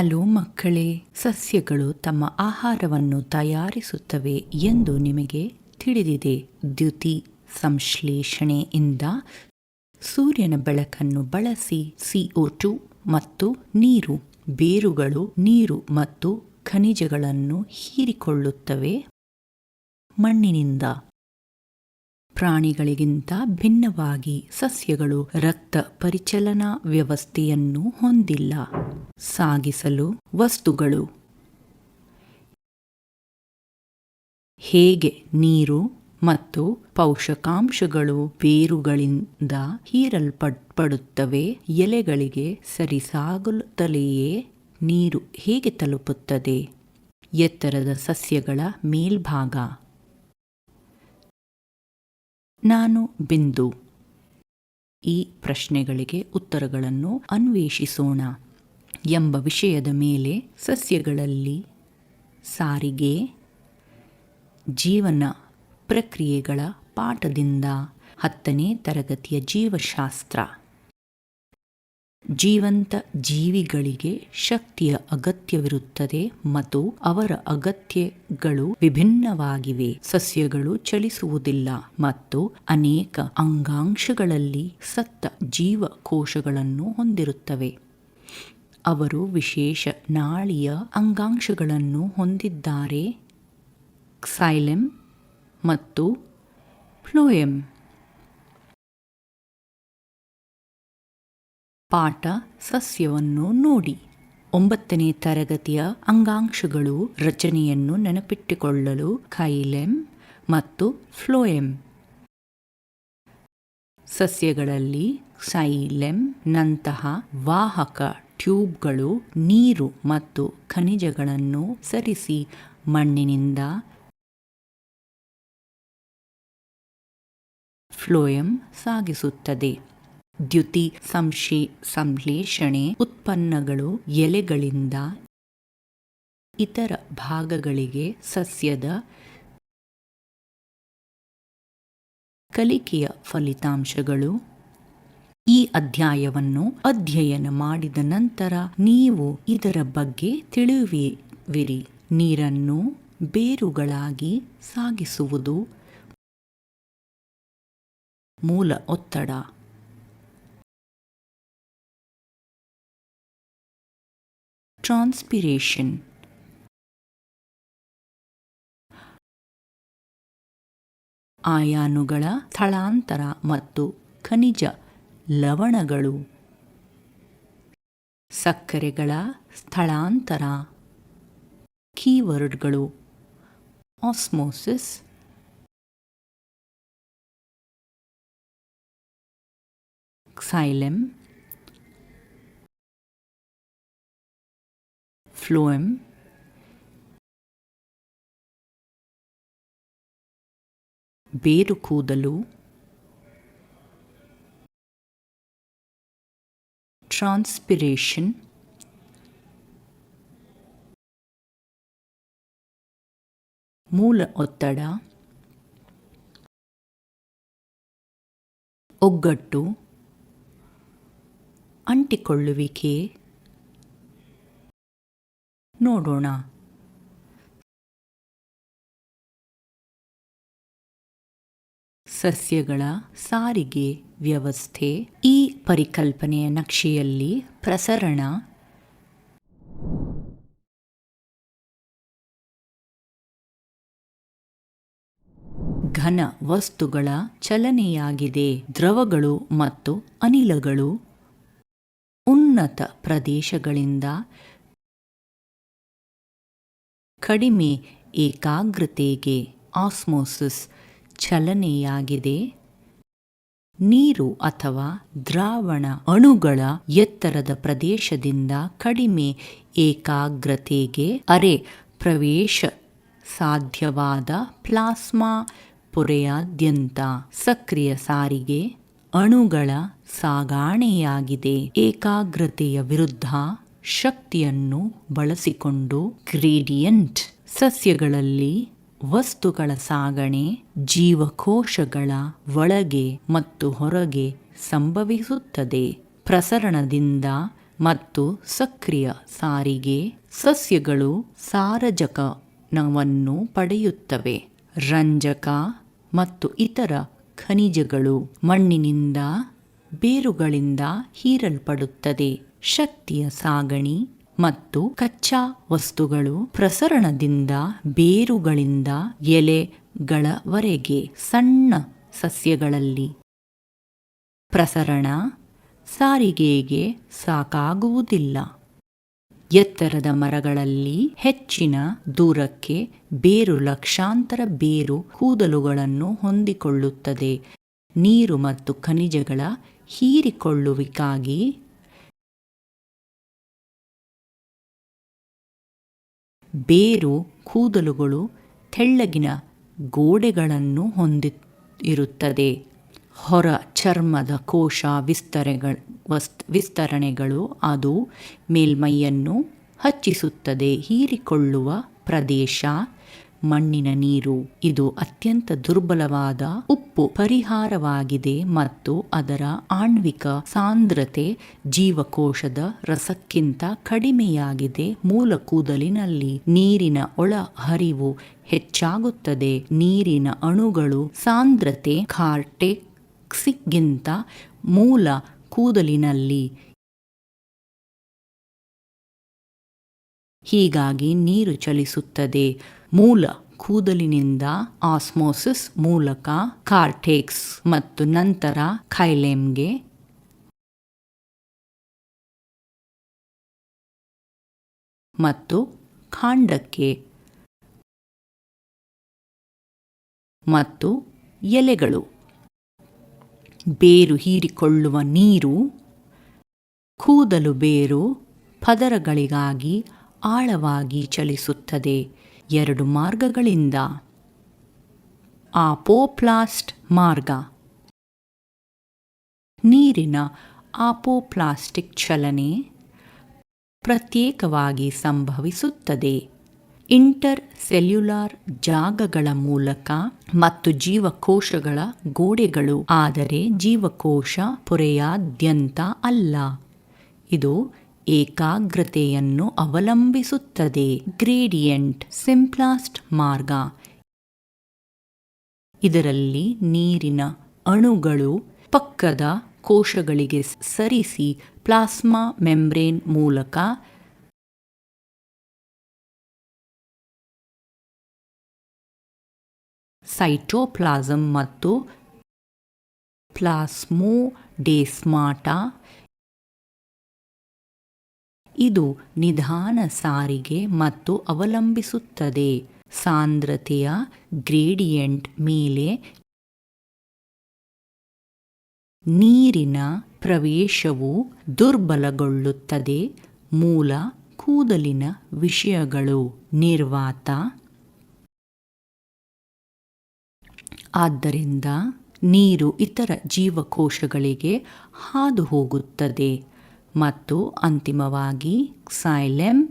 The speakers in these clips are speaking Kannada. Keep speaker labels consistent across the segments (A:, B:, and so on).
A: ಹಲೋ ಮಕ್ಕಳೇ, ಸಸ್ಯಗಳು ತಮ್ಮ ಆಹಾರವನ್ನು ತಯಾರಿಸುತ್ತವೆ ಎಂದು ನಿಮಗೆ ತಿಳಿದಿದೆ. ದ್ಯುತಿ ಸಂಶ್ಲೇಷಣೆಯಿಂದ ಸೂರ್ಯನ ಬೆಳಕನ್ನು ಬಳಸಿ CO2 ಮತ್ತು ನೀರು, ಬೇರುಗಳು ನೀರು ಮತ್ತು ಖನಿಜಗಳನ್ನು ಹೀರಿಕೊಳ್ಳುತ್ತವೆ. ಮಣ್ಣಿನಿಂದ ಪ್ರಾಣಿಗಳಿಗಿಂತ ಭಿನ್ನವಾಗಿ ಸಸ್ಯಗಳು ರಕ್ತ ಪರಿಚಲನಾ ವ್ಯವಸ್ಥೆಯನ್ನು ಹೊಂದಿಲ್ಲ. ಸಾಗಿಸಲು ವಸ್ತುಗಳು ಹೇಗೆ ನೀರು ಮತ್ತು ಪೋಷಕಾಂಶಗಳು ಬೇರುಗಳಿಂದ ಹೀರಲ್ಪಡುತ್ತವೆ, ಎಲೆಗಳಿಗೆ ಸರಿಸಾಗುತ್ತಲೆಯೇ ನೀರು ಹೇಗೆ ತಲುಪುತ್ತದೆ. ಎತ್ತರದ ಸಸ್ಯಗಳ ಮೇಲ್ಭಾಗ. ನಾನು ಬಿಂದು. ಈ ಪ್ರಶ್ನೆಗಳಿಗೆ ಉತ್ತರಗಳನ್ನು ಅನ್ವೇಷಿಸೋಣ ಎಂಬ ವಿಷಯದ ಮೇಲೆ ಸಸ್ಯಗಳಲ್ಲಿ ಸಾರಿಗೆ, ಜೀವನ ಪ್ರಕ್ರಿಯೆಗಳ ಪಾಠದಿಂದ 10ನೇ ತರಗತಿಯ ಜೀವಶಾಸ್ತ್ರ. ಜೀವಂತ ಜೀವಿಗಳಿಗೆ ಶಕ್ತಿಯ ಅಗತ್ಯವಿರುತ್ತದೆ ಮತ್ತು ಅವರ ಅಗತ್ಯಗಳು ವಿಭಿನ್ನವಾಗಿವೆ. ಸಸ್ಯಗಳು ಚಲಿಸುವುದಿಲ್ಲ ಮತ್ತು ಅನೇಕ ಅಂಗಾಂಶಗಳಲ್ಲಿ ಸತ್ತ ಜೀವಕೋಶಗಳನ್ನು ಹೊಂದಿರುತ್ತವೆ. ಅವರು ವಿಶೇಷ ನಾಳೀಯ ಅಂಗಾಂಶಗಳನ್ನು ಹೊಂದಿದ್ದಾರೆ, ಕ್ಸೈಲಮ್ ಮತ್ತು ಫ್ಲೋಯಮ್. ಪಾಠ ಸಸ್ಯವನ್ನು ನೋಡಿ. 9ನೇ ತರಗತಿಯ ಅಂಗಾಂಶಗಳು ರಚನೆಯನ್ನು ನೆನಪಿಟ್ಟುಕೊಳ್ಳಲು ಖೈಲೆಮ್ ಮತ್ತು ಫ್ಲೋಯಮ್. ಸಸ್ಯಗಳಲ್ಲಿ ಕ್ಸೈಲೆಮ್ ನಂತಹ ವಾಹಕ ಟ್ಯೂಬ್ಗಳು ನೀರು ಮತ್ತು ಖನಿಜಗಳನ್ನು ಸರಿಸಿ ಮಣ್ಣಿನಿಂದ, ಫ್ಲೋಯಮ್ ಸಾಗಿಸುತ್ತದೆ. ದ್ಯುತಿ ಸಂಶ್ಲೇಷಣೆ ಉತ್ಪನ್ನಗಳು ಎಲೆಗಳಿಂದ ಇತರ ಭಾಗಗಳಿಗೆ ಸಸ್ಯದ ಕಲಿಕೆಯ ಫಲಿತಾಂಶಗಳು. ಈ ಅಧ್ಯಾಯವನ್ನು ಅಧ್ಯಯನ ಮಾಡಿದ ನಂತರ ನೀವು ಇದರ ಬಗ್ಗೆ ತಿಳಿಯುವಿರಿ. ನೀರನ್ನು ಬೇರುಗಳಾಗಿ ಸಾಗಿಸುವುದು, ಮೂಲ ಒತ್ತಡ. ಟ್ರಾನ್ಸ್ಪಿರೇಷನ್ ಅಯಾನುಗಳ ಸ್ಥಳಾಂತರ ಮತ್ತು ಖನಿಜ ಲವಣಗಳು, ಸಕ್ಕರೆಗಳ ಸ್ಥಳಾಂತರ. ಕೀವರ್ಡ್ಗಳು: ಆಸ್ಮೋಸಿಸ್, ಕ್ಸೈಲಮ್, ಫ್ಲೋಯಮ್, ಬೇರು ಕೂದಲು, ಟ್ರಾನ್ಸ್ಪಿರೇಷನ್, ಮೂಲ ಒತ್ತಡ, ಒಗ್ಗಟ್ಟು, ಅಂಟಿಕೊಳ್ಳುವಿಕೆ. ನೋಡೋಣ. ಸಸ್ಯಗಳ ಸಾರಿಗೆ ವ್ಯವಸ್ಥೆ. ಈ ಪರಿಕಲ್ಪನೆಯ ನಕ್ಷೆಯಲ್ಲಿ ಪ್ರಸರಣ, ಘನ ವಸ್ತುಗಳ ಚಲನೆಯಾಗಿದೆ. ದ್ರವಗಳು ಮತ್ತು ಅನಿಲಗಳು ಉನ್ನತ ಪ್ರದೇಶಗಳಿಂದ ಕಡಿಮೆ ಏಕಾಗ್ರತೆಗೆ ಆಸ್ಮೋಸಿಸ್ ಚಲನೆಯಾಗಿದೆ. ನೀರು ಅಥವಾ ದ್ರಾವಣ ಅಣುಗಳ ಎತ್ತರದ ಪ್ರದೇಶದಿಂದ ಕಡಿಮೆ ಏಕಾಗ್ರತೆಗೆ ಅರೆ ಪ್ರವೇಶ ಸಾಧ್ಯವಾದ ಪ್ಲಾಸ್ಮಾ ಪೊರೆಯಾದ್ಯಂತ ಸಕ್ರಿಯ ಸಾರಿಗೆ ಅಣುಗಳ ಸಾಗಣೆಯಾಗಿದೆ. ಏಕಾಗ್ರತೆಯ ವಿರುದ್ಧ ಶಕ್ತಿಯನ್ನು ಬಳಸಿಕೊಂಡು ಗ್ರೇಡಿಯಂಟ್. ಸಸ್ಯಗಳಲ್ಲಿ ವಸ್ತುಗಳ ಸಾಗಣೆ ಜೀವಕೋಶಗಳ ಒಳಗೆ ಮತ್ತು ಹೊರಗೆ ಸಂಭವಿಸುತ್ತದೆ. ಪ್ರಸರಣದಿಂದ ಮತ್ತು ಸಕ್ರಿಯ ಸಾರಿಗೆ ಸಸ್ಯಗಳು ಸಾರಜನಕವನ್ನು ಪಡೆಯುತ್ತವೆ. ರಂಜಕ ಮತ್ತು ಇತರ ಖನಿಜಗಳು ಮಣ್ಣಿನಿಂದ ಬೇರುಗಳಿಂದ ಹೀರಲ್ಪಡುತ್ತದೆ. ಶಕ್ತಿಯ ಸಾಗಣೆ ಮತ್ತು ಕಚ್ಚಾ ವಸ್ತುಗಳು ಪ್ರಸರಣದಿಂದ ಬೇರುಗಳಿಂದ ಎಲೆಗಳವರೆಗೆ ಸಣ್ಣ ಸಸ್ಯಗಳಲ್ಲಿ ಪ್ರಸರಣ ಸಾರಿಗೆಗೆ ಸಾಕಾಗುವುದಿಲ್ಲ. ಎತ್ತರದ ಮರಗಳಲ್ಲಿ ಹೆಚ್ಚಿನ ದೂರಕ್ಕೆ ಬೇರು ಲಕ್ಷಾಂತರ ಬೇರು ಕೂದಲುಗಳನ್ನು ಹೊಂದಿಕೊಳ್ಳುತ್ತದೆ. ನೀರು ಮತ್ತು ಖನಿಜಗಳ ಹೀರಿಕೊಳ್ಳುವಿಕೆಗಾಗಿ ಬೇರು ಕೂದಲುಗಳು ತೆಳ್ಳಗಿನ ಗೋಡೆಗಳನ್ನು ಹೊಂದಿರುತ್ತದೆ. ಹೊರ ಚರ್ಮದ ಕೋಶ ವಿಸ್ತರಣೆಗಳು ಅದು ಮೇಲ್ಮೈಯನ್ನು ಹೆಚ್ಚಿಸುತ್ತದೆ. ಹೀರಿಕೊಳ್ಳುವ ಪ್ರದೇಶ ಮಣ್ಣಿನ ನೀರು. ಇದು ಅತ್ಯಂತ ದುರ್ಬಲವಾದ ಉಪ್ಪು ಪರಿಹಾರವಾಗಿದೆ ಮತ್ತು ಅದರ ಆಣ್ವಿಕ ಸಾಂದ್ರತೆ ಜೀವಕೋಶದ ರಸಕ್ಕಿಂತ ಕಡಿಮೆಯಾಗಿದೆ. ಮೂಲ ಕೂದಲಿನಲ್ಲಿ ನೀರಿನ ಒಳಹರಿವು ಹೆಚ್ಚಾಗುತ್ತದೆ. ನೀರಿನ ಅಣುಗಳು ಸಾಂದ್ರತೆ ಕಾರ್ಟೆಕ್ಸ್ಗಿಂತ ಮೂಲ ಕೂದಲಿನಲ್ಲಿ. ಹೀಗಾಗಿ ನೀರು ಚಲಿಸುತ್ತದೆ. ಮೂಲ ಕೂದಲಿನಿಂದ ಆಸ್ಮೋಸಿಸ್ ಮೂಲಕ ಕಾರ್ಟೆಕ್ಸ್ ಮತ್ತು ನಂತರ ಖೈಲೆಮ್ಗೆ ಮತ್ತು ಕಾಂಡಕ್ಕೆ ಮತ್ತು ಎಲೆಗಳು. ಬೇರು ಹೀರಿಕೊಳ್ಳುವ ನೀರು ಕೂದಲು ಬೇರು ಪದರಗಳಿಗಾಗಿ ಆಳವಾಗಿ ಚಲಿಸುತ್ತದೆ. 2 ಮಾರ್ಗಗಳಿಂದ. ಅಪೋಪ್ಲಾಸ್ಟ್ ಮಾರ್ಗ. ನೀರಿನ ಅಪೋಪ್ಲಾಸ್ಟಿಕ್ ಚಲನೆ ಪ್ರತ್ಯೇಕವಾಗಿ ಸಂಭವಿಸುತ್ತದೆ ಇಂಟರ್ ಸೆಲ್ಯುಲಾರ್ ಜಾಗಗಳ ಮೂಲಕ ಮತ್ತು ಜೀವಕೋಶಗಳ ಗೋಡೆಗಳು, ಆದರೆ ಜೀವಕೋಶ ಪೊರೆಯಾದ್ಯಂತ ಅಲ್ಲ. ಇದು ಏಕಾಗ್ರತೆಯನ್ನು ಅವಲಂಬಿಸುತ್ತದೆ. ಗ್ರೇಡಿಯಂಟ್ ಸಿಂಪ್ಲೆಸ್ಟ್ ಮಾರ್ಗ. ಇದರಲ್ಲಿ ನೀರಿನ ಅಣುಗಳು ಪಕ್ಕದ ಕೋಶಗಳಿಗೆ ಸರಿಸಿ ಪ್ಲಾಸ್ಮಾ ಮೆಂಬ್ರೇನ್ ಮೂಲಕ ಸೈಟೋಪ್ಲಾಸಂ ಮತ್ತು ಪ್ಲಾಸ್ಮೋಡೆಸ್ಮಾಟಾ. ಇದು ನಿಧಾನ ಸಾರಿಗೆ ಮತ್ತು ಅವಲಂಬಿಸುತ್ತದೆ ಸಾಂದ್ರತೆಯ ಗ್ರೇಡಿಯಂಟ್ ಮೇಲೆ. ನೀರಿನ ಪ್ರವೇಶವು ದುರ್ಬಲಗೊಳ್ಳುತ್ತದೆ. ಮೂಲ ಕೂದಲಿನ ವಿಷಯಗಳು ನಿರ್ವಾತ. ಆದ್ದರಿಂದ ನೀರು ಇತರ ಜೀವಕೋಶಗಳಿಗೆ ಹಾದು ಹೋಗುತ್ತದೆ ಮತ್ತು ಅಂತಿಮವಾಗಿ ಕ್ಸೈಲೆಮ್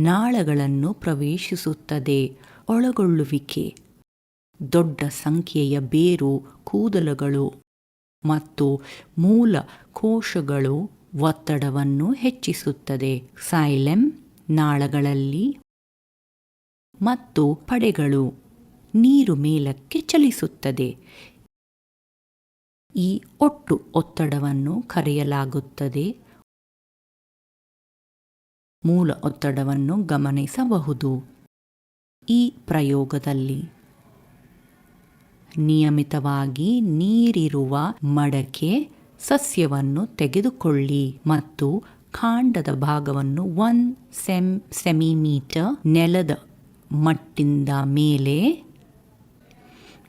A: ನಾಳಗಳನ್ನು ಪ್ರವೇಶಿಸುತ್ತದೆ. ಒಳಗೊಳ್ಳುವಿಕೆ. ದೊಡ್ಡ ಸಂಖ್ಯೆಯ ಬೇರು ಕೂದಲುಗಳು ಮತ್ತು ಮೂಲ ಕೋಶಗಳು ಒತ್ತಡವನ್ನು ಹೆಚ್ಚಿಸುತ್ತದೆ. ಕ್ಸೈಲೆಮ್ ನಾಳಗಳಲ್ಲಿ ಮತ್ತು ಪಡೆಗಳು ನೀರು ಮೇಲಕ್ಕೆ ಚಲಿಸುತ್ತದೆ. ಈ ಒಟ್ಟು ಒತ್ತಡವನ್ನು ಕರೆಯಲಾಗುತ್ತದೆ. ಮೂಲ ಒತ್ತಡವನ್ನು ಗಮನಿಸಬಹುದು. ಈ ಪ್ರಯೋಗದಲ್ಲಿ ನಿಯಮಿತವಾಗಿ ನೀರಿರುವ ಮಡಕೆ ಸಸ್ಯವನ್ನು ತೆಗೆದುಕೊಳ್ಳಿ ಮತ್ತು ಕಾಂಡದ ಭಾಗವನ್ನು 1 ಸೆಂಟಿಮೀಟರ್ ನೆಲದ ಮಟ್ಟಿಂದ ಮೇಲೆ.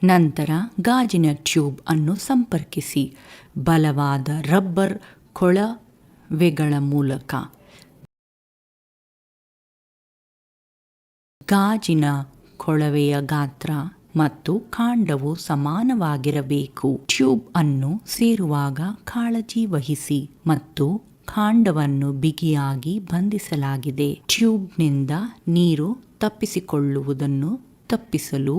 A: ನಂತರ ಗಾಜಿನ ಟ್ಯೂಬ್ ಅನ್ನು ಸಂಪರ್ಕಿಸಿ ಬಲವಾದ ರಬ್ಬರ್ ಕೊಳವೆಗಳ ಮೂಲಕ. ಗಾಜಿನ ಕೊಳವೆಯ ಗಾತ್ರ ಮತ್ತು ಕಾಂಡವು ಸಮಾನವಾಗಿರಬೇಕು. ಟ್ಯೂಬ್ ಅನ್ನು ಸೇರುವಾಗ ಕಾಳಜಿ ವಹಿಸಿ ಮತ್ತು ಕಾಂಡವನ್ನು ಬಿಗಿಯಾಗಿ ಬಂಧಿಸಲಾಗಿದೆ. ಟ್ಯೂಬ್ನಿಂದ ನೀರು ತಪ್ಪಿಸಿಕೊಳ್ಳುವುದನ್ನು ತಪ್ಪಿಸಲು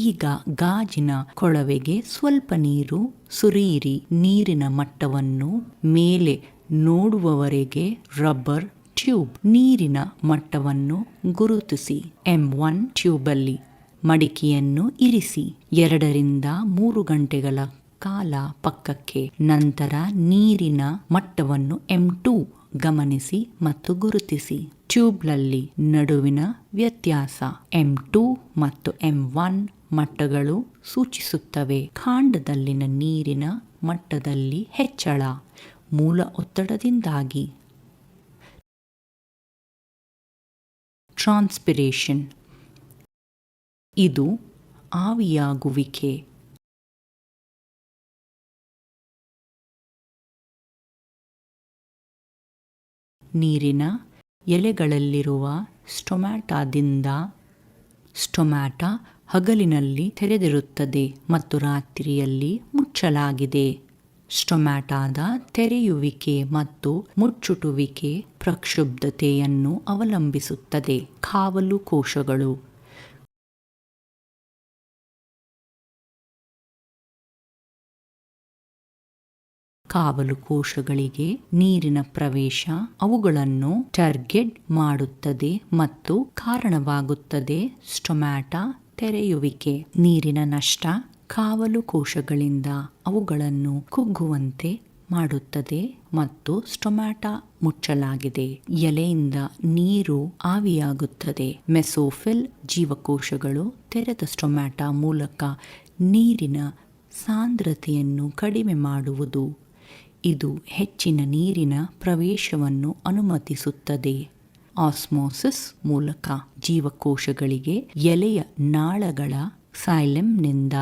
A: ಈಗ ಗಾಜಿನ ಕೊಳವೆಗೆ ಸ್ವಲ್ಪ ನೀರು ಸುರಿಯಿರಿ. ನೀರಿನ ಮಟ್ಟವನ್ನು ಮೇಲೆ ನೋಡುವವರೆಗೆ ರಬ್ಬರ್ ಟ್ಯೂಬ್. ನೀರಿನ ಮಟ್ಟವನ್ನು ಗುರುತಿಸಿ. M1 ಟ್ಯೂಬಲ್ಲಿ ಮಡಿಕೆಯನ್ನು ಇರಿಸಿ 2-3 ಗಂಟೆಗಳ ಕಾಲ ಪಕ್ಕಕ್ಕೆ. ನಂತರ ನೀರಿನ ಮಟ್ಟವನ್ನು M2 ಗಮನಿಸಿ ಮತ್ತು ಗುರುತಿಸಿ. ಟ್ಯೂಬ್ನಲ್ಲಿ ನಡುವಿನ ವ್ಯತ್ಯಾಸ M2 ಮತ್ತು M1 ಮಟ್ಟಗಳು ಸೂಚಿಸುತ್ತವೆ ಕಾಂಡದಲ್ಲಿನ ನೀರಿನ ಮಟ್ಟದಲ್ಲಿ ಹೆಚ್ಚಳ ಮೂಲ ಒತ್ತಡದಿಂದಾಗಿ. ಟ್ರಾನ್ಸ್ಪಿರೇಷನ್ ಇದು ಆವಿಯಾಗುವಿಕೆ. ನೀರಿನ ಎಲೆಗಳಲ್ಲಿರುವ ಸ್ಟೊಮ್ಯಾಟಾದಿಂದ. ಸ್ಟೊಮ್ಯಾಟ ಹಗಲಿನಲ್ಲಿ ತೆರೆದಿರುತ್ತದೆ ಮತ್ತು ರಾತ್ರಿಯಲ್ಲಿ ಮುಚ್ಚಲಾಗಿದೆ. ಸ್ಟೊಮ್ಯಾಟಾದ ತೆರೆಯುವಿಕೆ ಮತ್ತು ಮುಚ್ಚುಟುವಿಕೆ ಪ್ರಕ್ಷುಬ್ಧತೆಯನ್ನು ಅವಲಂಬಿಸುತ್ತದೆ. ಕಾವಲು ಕೋಶಗಳು ಕಾವಲು ಕೋಶಗಳಿಗೆ ನೀರಿನ ಪ್ರವೇಶ ಅವುಗಳನ್ನು ಟಾರ್ಗೆಟ್ ಮಾಡುತ್ತದೆ ಮತ್ತು ಕಾರಣವಾಗುತ್ತದೆ ಸ್ಟೊಮ್ಯಾಟಾ ತೆರೆಯುವಿಕೆ. ನೀರಿನ ನಷ್ಟ ಕಾವಲು ಕೋಶಗಳಿಂದ ಅವುಗಳನ್ನು ಕುಗ್ಗುವಂತೆ ಮಾಡುತ್ತದೆ ಮತ್ತು ಸ್ಟೊಮ್ಯಾಟಾ ಮುಚ್ಚಲಾಗಿದೆ. ಎಲೆಯಿಂದ ನೀರು ಆವಿಯಾಗುತ್ತದೆ. ಮೆಸೋಫಿಲ್ ಜೀವಕೋಶಗಳು ತೆರೆದ ಸ್ಟೊಮ್ಯಾಟಾ ಮೂಲಕ ನೀರಿನ ಸಾಂದ್ರತೆಯನ್ನು ಕಡಿಮೆ ಮಾಡುವುದು. ಇದು ಹೆಚ್ಚಿನ ನೀರಿನ ಪ್ರವೇಶವನ್ನು ಅನುಮತಿಸುತ್ತದೆ. ಆಸ್ಮೋಸಿಸ್ ಮೂಲಕ ಜೀವಕೋಶಗಳಿಗೆ ಎಲೆಯ ನಾಳಗಳ ಸೈಲೆಮ್ನಿಂದ.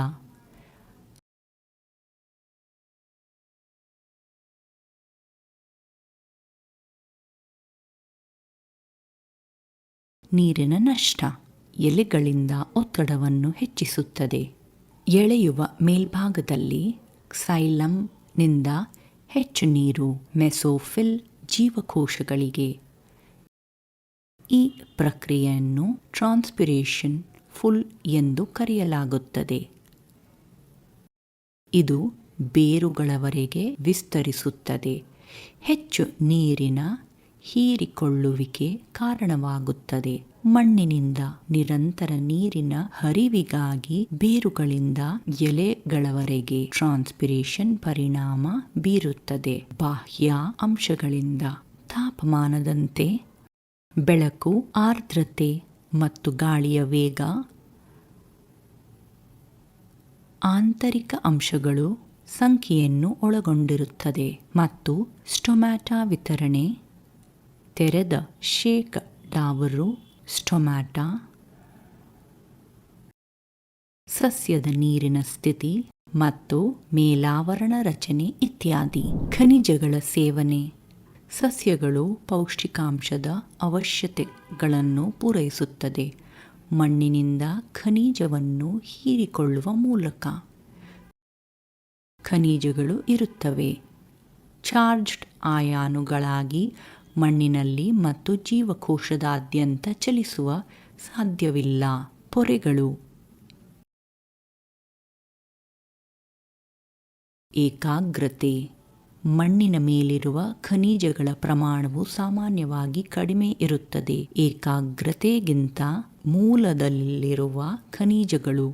A: ನೀರಿನ ನಷ್ಟ ಎಲೆಗಳಿಂದ ಒತ್ತಡವನ್ನು ಹೆಚ್ಚಿಸುತ್ತದೆ. ಎಳೆಯುವ ಮೇಲ್ಭಾಗದಲ್ಲಿ ಸೈಲಮ್ನಿಂದ ಹೆಚ್ಚು ನೀರು ಮೆಸೋಫಿಲ್ ಜೀವಕೋಶಗಳಿಗೆ. ಈ ಪ್ರಕ್ರಿಯೆಯನ್ನು ಟ್ರಾನ್ಸ್ಪಿರೇಷನ್ ಫುಲ್ ಎಂದು ಕರೆಯಲಾಗುತ್ತದೆ. ಇದು ಬೇರುಗಳವರೆಗೆ ವಿಸ್ತರಿಸುತ್ತದೆ. ಹೆಚ್ಚು ನೀರಿನ ಹೀರಿಕೊಳ್ಳುವಿಕೆ ಕಾರಣವಾಗುತ್ತದೆ. ಮಣ್ಣಿನಿಂದ ನಿರಂತರ ನೀರಿನ ಹರಿವಿಗಾಗಿ ಬೇರುಗಳಿಂದ ಎಲೆಗಳವರೆಗೆ ಟ್ರಾನ್ಸ್ಪಿರೇಷನ್ ಪರಿಣಾಮ ಬೀರುತ್ತದೆ. ಬಾಹ್ಯ ಅಂಶಗಳಿಂದ ತಾಪಮಾನದಂತೆ ಬೆಳಕು, ಆರ್ದ್ರತೆ ಮತ್ತು ಗಾಳಿಯ ವೇಗ. ಆಂತರಿಕ ಅಂಶಗಳು ಸಂಖ್ಯೆಯನ್ನು ಒಳಗೊಂಡಿರುತ್ತದೆ ಮತ್ತು ಸ್ಟೊಮ್ಯಾಟಾ ವಿತರಣೆ. ತೆರೆದ ಶೇಕಡಾವಾರು ಸ್ಟೊಮ್ಯಾಟಾ, ಸಸ್ಯದ ನೀರಿನ ಸ್ಥಿತಿ ಮತ್ತು ಮೇಲಾವರಣ ರಚನೆ ಇತ್ಯಾದಿ. ಖನಿಜಗಳ ಸೇವನೆ ಸಸ್ಯಗಳು ಪೌಷ್ಟಿಕಾಂಶದ ಅವಶ್ಯಕತೆಗಳನ್ನು ಪೂರೈಸುತ್ತದೆ ಮಣ್ಣಿನಿಂದ ಖನಿಜವನ್ನು ಹೀರಿಕೊಳ್ಳುವ ಮೂಲಕ. ಖನಿಜಗಳು ಇರುತ್ತವೆ ಚಾರ್ಜ್ಡ್ ಅಯಾನುಗಳಾಗಿ ಮಣ್ಣಿನಲ್ಲಿ ಮತ್ತು ಜೀವಕೋಶದಾದ್ಯಂತ ಚಲಿಸುವ ಸಾಧ್ಯವಿಲ್ಲ. ಪೊರೆಗಳು ಏಕಾಗ್ರತೆ ಮಣ್ಣಿನ ಮೇಲಿರುವ ಖನಿಜಗಳ ಪ್ರಮಾಣವು ಸಾಮಾನ್ಯವಾಗಿ ಕಡಿಮೆ ಇರುತ್ತದೆ ಏಕಾಗ್ರತೆಗಿಂತ ಮೂಲದಲ್ಲಿರುವ ಖನಿಜಗಳು.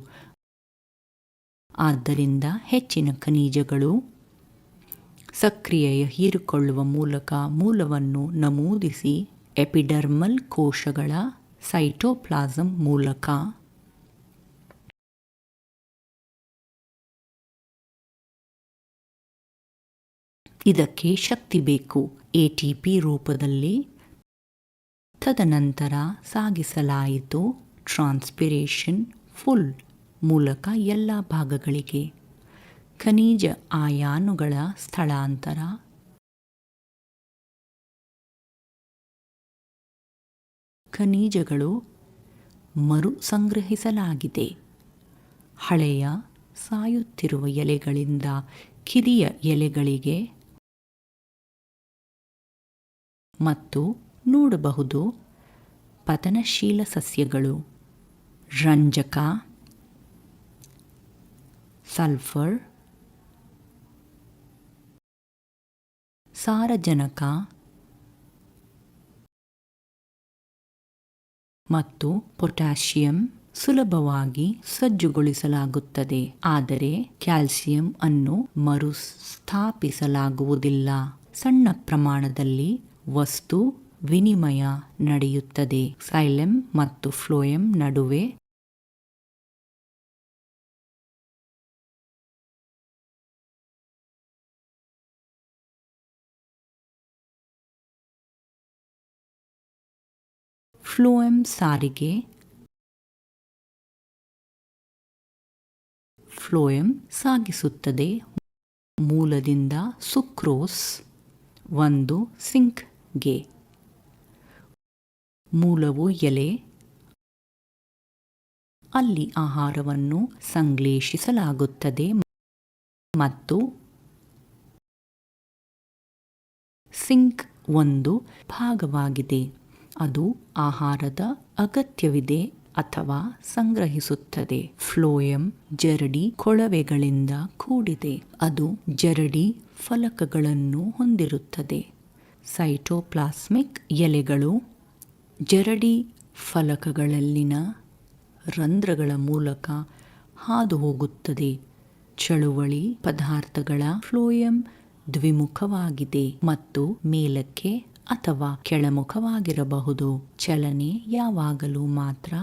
A: ಆದ್ದರಿಂದ ಹೆಚ್ಚಿನ ಖನಿಜಗಳು ಸಕ್ರಿಯ ಹೀರಿಕೊಳ್ಳುವ ಮೂಲಕ ಮೂಲವನ್ನು ನಮೂದಿಸಿ ಎಪಿಡರ್ಮಲ್ ಕೋಶಗಳ ಸೈಟೋಪ್ಲಾಸಂ ಮೂಲಕ. ಇದಕ್ಕೆ ಶಕ್ತಿ ಬೇಕು ATP ರೂಪದಲ್ಲಿ. ತದನಂತರ ಸಾಗಿಸಲಾಯಿತು ಟ್ರಾನ್ಸ್ಪಿರೇಷನ್ ಫುಲ್ ಮೂಲಕ ಎಲ್ಲ ಭಾಗಗಳಿಗೆ. ಖನಿಜ ಅಯಾನುಗಳ ಸ್ಥಳಾಂತರ ಖನಿಜಗಳು ಮರು ಸಂಗ್ರಹಿಸಲಾಗಿದೆ. ಹಳೆಯ ಸಾಯುತ್ತಿರುವ ಎಲೆಗಳಿಂದ ಕಿರಿಯ ಎಲೆಗಳಿಗೆ ಮತ್ತು ನೋಡಬಹುದು ಪತನಶೀಲ ಸಸ್ಯಗಳು ರಂಜಕ, ಸಲ್ಫರ್, ಸಾರಜನಕ ಮತ್ತು ಪೊಟ್ಯಾಷಿಯಂ ಸುಲಭವಾಗಿ ಸಜ್ಜುಗೊಳಿಸಲಾಗುತ್ತದೆ, ಆದರೆ ಕ್ಯಾಲ್ಸಿಯಂ ಅನ್ನು ಮರುಸ್ಥಾಪಿಸಲಾಗುವುದಿಲ್ಲ. ಸಣ್ಣ ಪ್ರಮಾಣದಲ್ಲಿ ವಸ್ತು ವಿನಿಮಯ ನಡೆಯುತ್ತದೆ. ಕ್ಸೈಲಮ್ ಮತ್ತು ಫ್ಲೋಯಂ ನಡುವೆ ಫ್ಲೋಯಂ ಸಾರಿಗೆ ಫ್ಲೋಯಂ ಸಾಗಿಸುತ್ತದೆ. ಮೂಲದಿಂದ ಸುಕ್ರೋಸ್ ಒಂದು ಸಿಂಕ್ಗೆ. ಮೂಲವು ಎಲೆ, ಅಲ್ಲಿ ಆಹಾರವನ್ನು ಸಂಶ್ಲೇಷಿಸಲಾಗುತ್ತದೆ ಮತ್ತು ಸಿಂಕ್ ಒಂದು ಭಾಗವಾಗಿದೆ. ಅದು ಆಹಾರದ ಅಗತ್ಯವಿದೆ ಅಥವಾ ಸಂಗ್ರಹಿಸುತ್ತದೆ. ಫ್ಲೋಯಂ ಜರಡಿ ಕೊಳವೆಗಳಿಂದ ಕೂಡಿದೆ. ಅದು ಜರಡಿ ಫಲಕಗಳನ್ನು ಹೊಂದಿರುತ್ತದೆ. ಸೈಟೋಪ್ಲಾಸ್ಮಿಕ್ ಎಲೆಗಳು ಜರಡಿ ಫಲಕಗಳಲ್ಲಿನ ರಂಧ್ರಗಳ ಮೂಲಕ ಹಾದು ಹೋಗುತ್ತದೆ. ಚಳುವಳಿ ಪದಾರ್ಥಗಳ ಫ್ಲೋಯಂ ದ್ವಿಮುಖವಾಗಿದೆ ಮತ್ತು ಮೇಲಕ್ಕೆ ಅಥವಾ ಕೆಳಮುಖವಾಗಿರಬಹುದು. ಚಲನೆ ಯಾವಾಗಲೂ ಮಾತ್ರ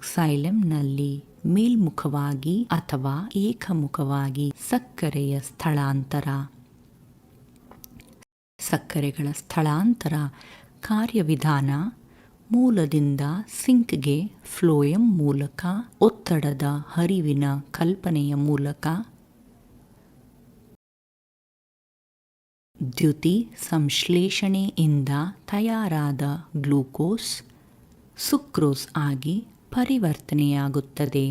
A: ಕ್ಸೈಲಮ್ನಲ್ಲಿ ಮೇಲ್ಮುಖವಾಗಿ ಅಥವಾ ಏಕಮುಖವಾಗಿ. ಸಕ್ಕರೆಗಳ ಸ್ಥಳಾಂತರ ಕಾರ್ಯವಿಧಾನ ಮೂಲದಿಂದ ಸಿಂಕ್ಗೆ ಫ್ಲೋಯಂ ಮೂಲಕ ಒತ್ತಡದ ಹರಿವಿನ ಕಲ್ಪನೆಯ ಮೂಲಕ ದ್ಯುತಿ ಸಂಶ್ಲೇಷಣೆಯಿಂದ ತಯಾರಾದ ಗ್ಲೂಕೋಸ್ ಸುಕ್ರೋಸ್ ಆಗಿ ಪರಿವರ್ತನೆಯಾಗುತ್ತದೆ.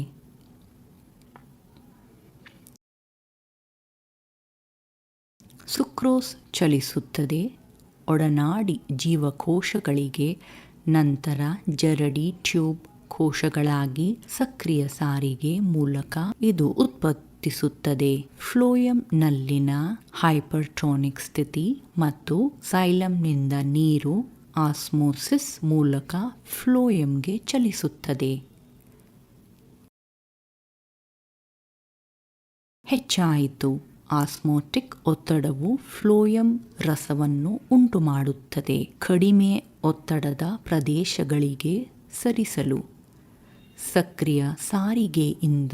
A: ಸುಕ್ರೋಸ್ ಚಲಿಸುತ್ತದೆ ಒಡನಾಡಿ ಜೀವಕೋಶಗಳಿಗೆ, ನಂತರ ಜರಡಿ ಟ್ಯೂಬ್ ಕೋಶಗಳಾಗಿ ಸಕ್ರಿಯ ಸಾರಿಗೆ ಮೂಲಕ ಇದು ಉತ್ಪತ್ತಿಸುತ್ತದೆ. ಫ್ಲೋಯಂನಲ್ಲಿನ ಹೈಪರ್ಟೋನಿಕ್ ಸ್ಥಿತಿ ಮತ್ತು ಕ್ಸೈಲಮ್ನಿಂದ ನೀರು ಆಸ್ಮೋಸಿಸ್ ಮೂಲಕ ಫ್ಲೋಯಂಗೆ ಚಲಿಸುತ್ತದೆ. ಹೆಚ್ಚಾಯಿತು. ಆಸ್ಮೋಟಿಕ್ ಒತ್ತಡವು ಫ್ಲೋಯಂ ರಸವನ್ನು ಉಂಟುಮಾಡುತ್ತದೆ. ಕಡಿಮೆ ಒತ್ತಡದ ಪ್ರದೇಶಗಳಿಗೆ ಸರಿಸಲು ಸಕ್ರಿಯ ಸಾರಿಗೆಯಿಂದ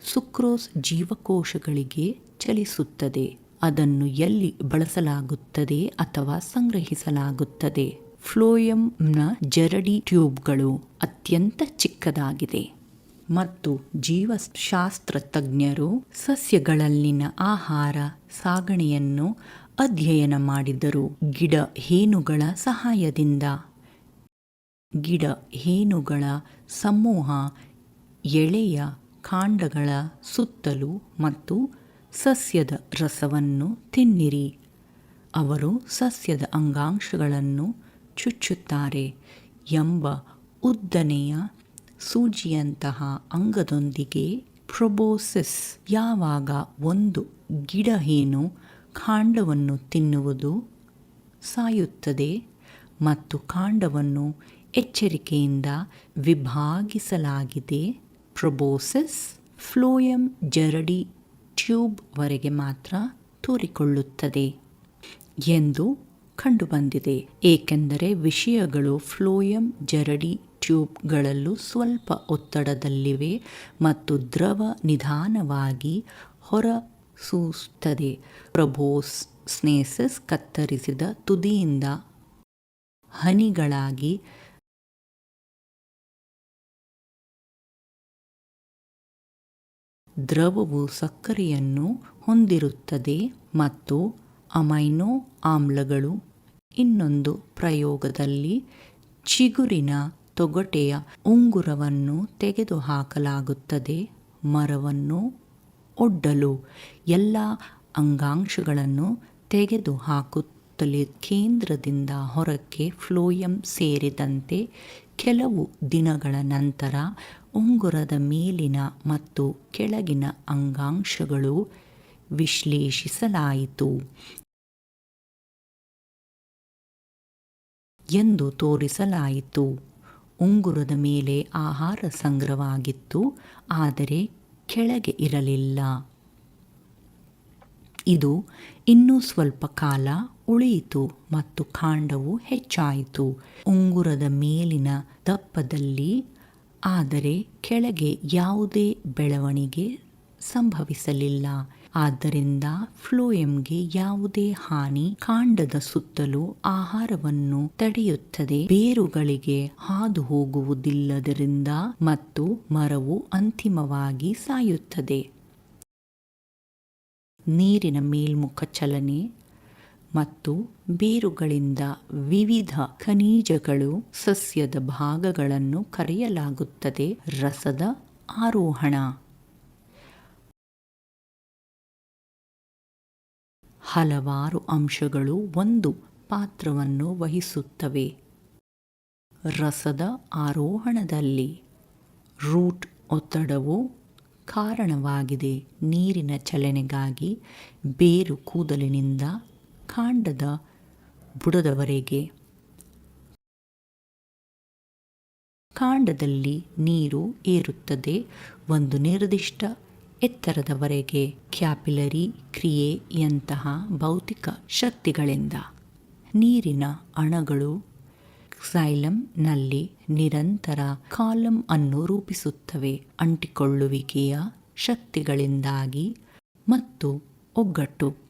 A: ಸುಕ್ರೋಸ್ ಜೀವಕೋಶಗಳಿಗೆ ಚಲಿಸುತ್ತದೆ. ಅದನ್ನು ಎಲ್ಲಿ ಬಳಸಲಾಗುತ್ತದೆ ಅಥವಾ ಸಂಗ್ರಹಿಸಲಾಗುತ್ತದೆ? ಫ್ಲೋಯಂನ ಜರಡಿ ಟ್ಯೂಬ್ಗಳು ಅತ್ಯಂತ ಚಿಕ್ಕದಾಗಿದೆ ಮತ್ತು ಜೀವಶಾಸ್ತ್ರಜ್ಞರು ಸಸ್ಯಗಳಲ್ಲಿನ ಆಹಾರ ಸಾಗಣೆಯನ್ನು ಅಧ್ಯಯನ ಮಾಡಿದರು. ಗಿಡ ಹೇನುಗಳ ಸಹಾಯದಿಂದ. ಗಿಡ ಹೇನುಗಳ ಸಮೂಹ ಎಳೆಯ ಕಾಂಡಗಳ ಸುತ್ತಲೂ ಮತ್ತು ಸಸ್ಯದ ರಸವನ್ನು ತಿನ್ನಿರಿ. ಅವರು ಸಸ್ಯದ ಅಂಗಾಂಶಗಳನ್ನು ಚುಚ್ಚುತ್ತಾರೆ ಎಂಬ ಉದ್ದನೆಯ ಸೂಜಿಯಂತಹ ಅಂಗದೊಂದಿಗೆ. ಪ್ರೊಬೋಸಿಸ್. ಯಾವಾಗ ಒಂದು ಗಿಡಹೇನು ಕಾಂಡವನ್ನು ತಿನ್ನುವುದು ಸಾಯುತ್ತದೆ ಮತ್ತು ಕಾಂಡವನ್ನು ಎಚ್ಚರಿಕೆಯಿಂದ ವಿಭಾಗಿಸಲಾಗಿದೆ. ಪ್ರೊಬೋಸಿಸ್ ಫ್ಲೋಯಂ ಜರಡಿ ಟ್ಯೂಬ್ ವರೆಗೆ ಮಾತ್ರ ತೋರಿಕೊಳ್ಳುತ್ತದೆ ಎಂದು ಕಂಡುಬಂದಿದೆ, ಏಕೆಂದರೆ ವಿಷಯಗಳು ಫ್ಲೋಯಂ ಜರಡಿ ಟ್ಯೂಬ್ಗಳಲ್ಲೂ ಸ್ವಲ್ಪ ಒತ್ತಡದಲ್ಲಿವೆ ಮತ್ತು ದ್ರವ ನಿಧಾನವಾಗಿ ಹೊರಸೂಸುತ್ತದೆ. ಪ್ರೊಬೋಸ್ನೆಸಿಸ್ ಕತ್ತರಿಸಿದ ತುದಿಯಿಂದ ಹನಿಗಳಾಗಿ ದ್ರವವು ಸಕ್ಕರೆಯನ್ನು ಹೊಂದಿರುತ್ತದೆ ಮತ್ತು ಅಮೈನೋ ಆಮ್ಲಗಳು. ಇನ್ನೊಂದು ಪ್ರಯೋಗದಲ್ಲಿ ಚಿಗುರಿನ ತೊಗಟೆಯ ಉಂಗುರವನ್ನು ತೆಗೆದುಹಾಕಲಾಗುತ್ತದೆ. ಮರವನ್ನು ಒಡ್ಡಲು ಎಲ್ಲ ಅಂಗಾಂಶಗಳನ್ನು ತೆಗೆದುಹಾಕುತ್ತಲೇ ಕೇಂದ್ರದಿಂದ ಹೊರಕ್ಕೆ ಫ್ಲೋಯಂ ಸೇರಿದಂತೆ ಕೆಲವು ದಿನಗಳ ನಂತರ ಉಂಗುರದ ಮೇಲಿನ ಮತ್ತು ಕೆಳಗಿನ ಅಂಗಾಂಶಗಳು ವಿಶ್ಲೇಷಿಸಲಾಯಿತು. ಎಂದು ತೋರಿಸಲಾಯಿತು. ಉಂಗುರದ ಮೇಲೆ ಆಹಾರ ಸಂಗ್ರಹವಾಗಿತ್ತು, ಆದರೆ ಕೆಳಗೆ ಇರಲಿಲ್ಲ. ಇದು ಇನ್ನೂ ಸ್ವಲ್ಪ ಕಾಲ ಉಳಿಯಿತು ಮತ್ತು ಕಾಂಡವು ಹೆಚ್ಚಾಯಿತು ಉಂಗುರದ ಮೇಲಿನ ದಪ್ಪದಲ್ಲಿ, ಆದರೆ ಕೆಳಗೆ ಯಾವುದೇ ಬೆಳವಣಿಗೆ ಸಂಭವಿಸಲಿಲ್ಲ. ಆದ್ದರಿಂದ ಫ್ಲೋಯಂಗೆ ಯಾವುದೇ ಹಾನಿ. ಕಾಂಡದ ಸುತ್ತಲೂ ಆಹಾರವನ್ನು ತಡೆಯುತ್ತದೆ, ಬೇರುಗಳಿಗೆ ಹಾದು ಹೋಗುವುದಿಲ್ಲದರಿಂದ ಮತ್ತು ಮರವು ಅಂತಿಮವಾಗಿ ಸಾಯುತ್ತದೆ. ನೀರಿನ ಮೇಲ್ಮುಖ ಚಲನೆ ಮತ್ತು ಬೇರುಗಳಿಂದ ವಿವಿಧ ಖನಿಜಗಳು ಸಸ್ಯದ ಭಾಗಗಳನ್ನು ಕರೆಯಲಾಗುತ್ತದೆ. ರಸದ ಆರೋಹಣ ಹಲವಾರು ಅಂಶಗಳು ಒಂದು ಪಾತ್ರವನ್ನು ವಹಿಸುತ್ತವೆ. ರಸದ ಆರೋಹಣದಲ್ಲಿ ರೂಟ್ ಒತ್ತಡವು ಕಾರಣವಾಗಿದೆ. ನೀರಿನ ಚಲನೆಗಾಗಿ ಬೇರು ಕೂದಲಿನಿಂದ ಕಾಂಡದ ಬುಡದವರೆಗೆ. ಕಾಂಡದಲ್ಲಿ ನೀರು ಏರುತ್ತದೆ ಒಂದು ನಿರ್ದಿಷ್ಟ ಎತ್ತರದವರೆಗೆ ಕ್ಯಾಪಿಲರಿ ಕ್ರಿಯೆಯಂತಹ ಭೌತಿಕ ಶಕ್ತಿಗಳಿಂದ. ನೀರಿನ ಅಣುಗಳು ಕ್ಸೈಲಂನಲ್ಲಿ ನಿರಂತರ ಕಾಲಮ್ ಅನ್ನು ರೂಪಿಸುತ್ತವೆ, ಅಂಟಿಕೊಳ್ಳುವಿಕೆಯ ಶಕ್ತಿಗಳಿಂದಾಗಿ ಮತ್ತು ಒಗ್ಗಟ್ಟು.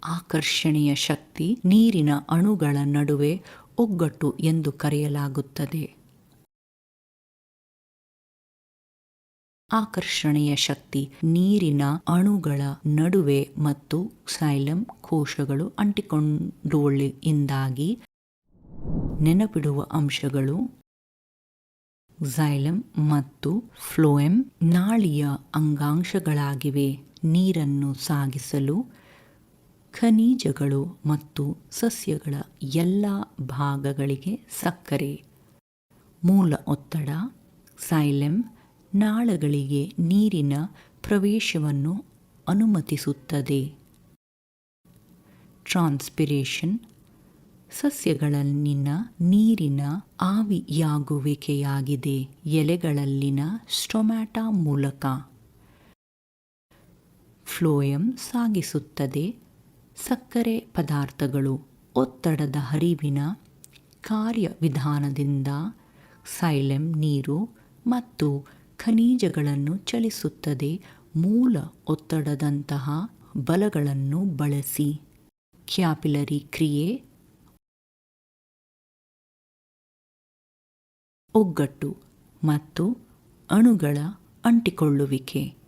A: ಆಕರ್ಷಣೆಯ ಶಕ್ತಿ ನೀರಿನ ಅಣುಗಳ ನಡುವೆ ಒಗ್ಗಟ್ಟು ಎಂದು ಕರೆಯಲಾಗುತ್ತದೆ. ಆಕರ್ಷಣೆಯ ಶಕ್ತಿ ನೀರಿನ ಅಣುಗಳ ನಡುವೆ ಮತ್ತು ಕ್ಸೈಲಮ್ ಕೋಶಗಳು ಅಂಟಿಕೊಳ್ಳುವಿಕೆಯಿಂದಾಗಿ. ನೆನಪಿಡುವ ಅಂಶಗಳು ಕ್ಸೈಲಮ್ ಮತ್ತು ಫ್ಲೋಯಂ ನಾಳೀಯ ಅಂಗಾಂಶಗಳಾಗಿವೆ. ನೀರನ್ನು ಸಾಗಿಸಲು ಖನಿಜಗಳು ಮತ್ತು ಸಸ್ಯಗಳ ಎಲ್ಲ ಭಾಗಗಳಿಗೆ ಸಕ್ಕರೆ. ಮೂಲ ಒತ್ತಡ ಕ್ಸೈಲಮ್ ನಾಳಗಳಿಗೆ ನೀರಿನ ಪ್ರವೇಶವನ್ನು ಅನುಮತಿಸುತ್ತದೆ. ಟ್ರಾನ್ಸ್ಪಿರೇಷನ್ ಸಸ್ಯಗಳಲ್ಲಿನ ನೀರಿನ ಆವಿಯಾಗುವಿಕೆಯಾಗಿದೆ, ಎಲೆಗಳಲ್ಲಿನ ಸ್ಟೊಮ್ಯಾಟಾ ಮೂಲಕ. ಫ್ಲೋಯಂ ಸಾಗಿಸುತ್ತದೆ ಸಕ್ಕರೆ ಪದಾರ್ಥಗಳು. ಒತ್ತಡದ ಹರಿವಿನ ಕಾರ್ಯವಿಧಾನದಿಂದ ಕ್ಸೈಲಮ್ ನೀರು ಮತ್ತು ಖನಿಜಗಳನ್ನು ಚಲಿಸುತ್ತದೆ. ಮೂಲ ಒತ್ತಡದಂತಹ ಬಲಗಳನ್ನು ಬಳಸಿ ಕ್ಯಾಪಿಲರಿ ಕ್ರಿಯೆ, ಒಗ್ಗಟ್ಟು ಮತ್ತು ಅಣುಗಳ ಅಂಟಿಕೊಳ್ಳುವಿಕೆ.